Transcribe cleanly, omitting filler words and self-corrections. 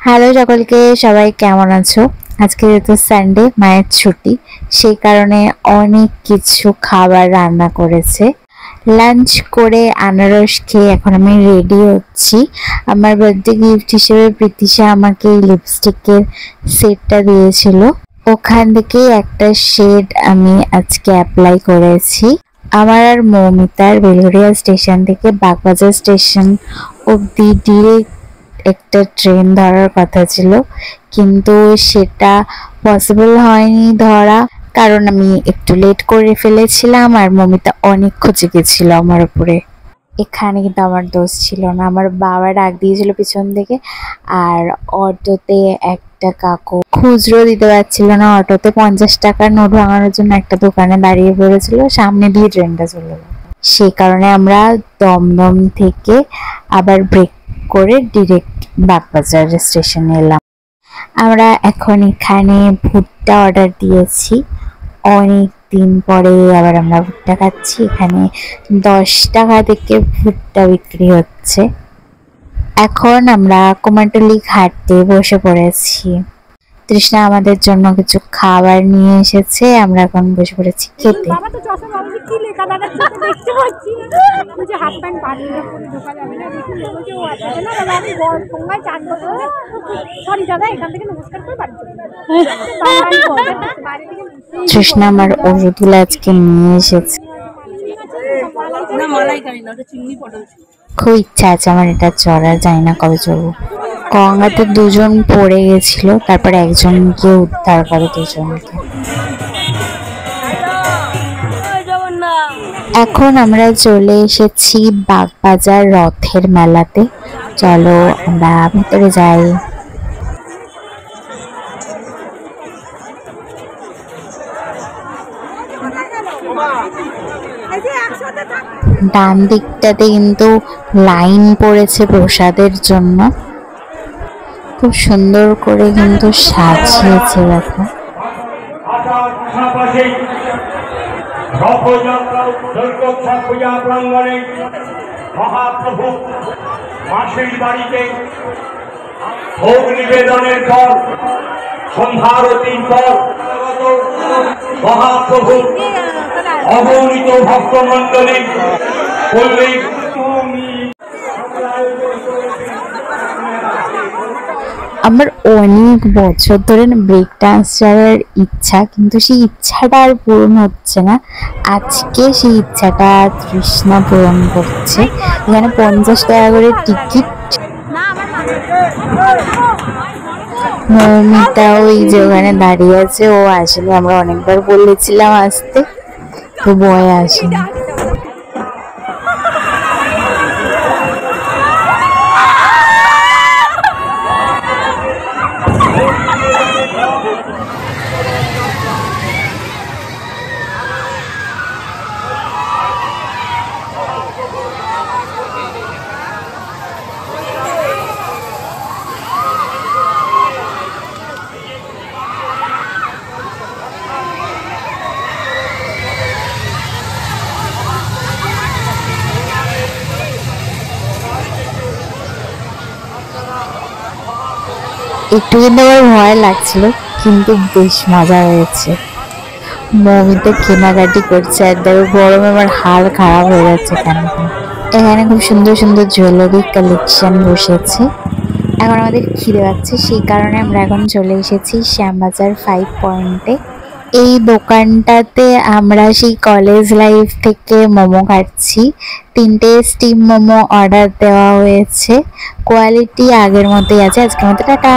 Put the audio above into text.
Hello সকলকে, সবাই কেমন আছো? আজকে যেহেতু সানডে, মায়ের ছুটি, সেই কারণে অনেক কিছু খাবার রান্না করেছে। লাঞ্চ করে আনারস খেয়ে এখন আমি রেডি হচ্ছি। আমার বার্থডে গিফট হিসেবে প্রীতিশা আমাকে এই লিপস্টিকের সেটটা দিয়েছিল, ওখান থেকেই একটা শেড আমি আজকে অ্যাপ্লাই করেছি। আমার আর মৌমিতার বেলঘরিয়া স্টেশন থেকে বাগবাজার স্টেশন অব্দি ডিরেক্ট একটা ট্রেন ধরার কথা ছিল, কিন্তু সেটা পসিবল হয়নি ধরা, কারণ আমি একটু লেট করে ফেলেছিলাম আর মৌমিতা অনেক খচে গেছিল আমার উপরে। এখানে কিন্তু আমার দোষ ছিল না, আমার বাবা ডাক দিয়েছিল পিছন থেকে। আর অটোতে একটা কাকু খুচরো দিতে পারছিল না, অটোতে 50 টাকার নোট ভাঙানোর জন্য একটা দোকানে দাঁড়িয়ে পড়েছিল, সামনে দিয়ে ট্রেনটা চলে গেল। সেই কারণে আমরা দমদম থেকে আবার ব্রেক করে ডিরেক্ট বাগবাজার স্টেশনে এলাম। আমরা এখন এখানে ভুট্টা অর্ডার দিয়েছি, অনেক দিন পরে আবার আমরা ভুট্টা খাচ্ছি। এখানে 10 টাকা থেকে ভুট্টা বিক্রি হচ্ছে। এখন আমরা কুমারটুলি ঘাটে বসে পড়েছি। তৃষ্ণা আমাদের জন্য কিছু খাবার নিয়ে এসেছে, আমরা এখন বসে পড়েছি খেতে। তৃষ্ণা আমার ওষুধগুলো আজকে নিয়ে এসেছে, খুব ইচ্ছা আছে আমার এটা চড়ার, জানি না কবে চড়বো। গঙ্গাতে দুজন পড়ে গেছিল, তারপর একজনকে উদ্ধার করে দুজনকে। এখন আমরা চলে এসেছি বাগবাজার রথের মেলাতে। চলো আমরা ভিতরে যাই। ডান দিকটাতে কিন্তু লাইন পড়েছে প্রসাদের জন্য, খুব সুন্দর করে কিন্তু সাজিয়েছে। দেখো মহাপ্রভু মাসির বাড়িতে ভোগ নিবেদনের পর, সন্ধ্যারতির পর মহাপ্রভু অগণিত ভক্তমণ্ডলী বললেন, আমার অনেক বছর ধরে ব্রেক ডান্স করার ইচ্ছা, কিন্তু সেই ইচ্ছাটা আর পূরণ হচ্ছে না। আজকে সেই ইচ্ছাটা তৃষ্ণা পূরণ করছে। এখানে 50 টাকা করে টিকিট। মৌমিতাও এই যে ওখানে দাঁড়িয়ে আছে, ও আসলে আমরা অনেকবার বলেছিলাম আসতে, তো বয় আসেনি। একটু কিন্তু আমার ভয় লাগছিল, কিন্তু বেশ মজা হয়েছে। মৌমিতা কেনাকাটি করছে, আর দেখো গরমে আমার হাল খারাপ হয়ে যাচ্ছে। এখানে খুব সুন্দর সুন্দর জুয়েলারি কালেকশন বসেছে। এখন আমাদের খিদে পাচ্ছে, সেই কারণে আমরা এখন চলে এসেছি শ্যামবাজার 5 পয়েন্টে। এই দোকানটাতে আমরা সেই কলেজ লাইফ থেকে মোমো খাচ্ছি। 3টে স্টিম মোমো অর্ডার দেওয়া হয়েছে, কোয়ালিটি আগের মতোই আছে। আজকের মতো টাটা।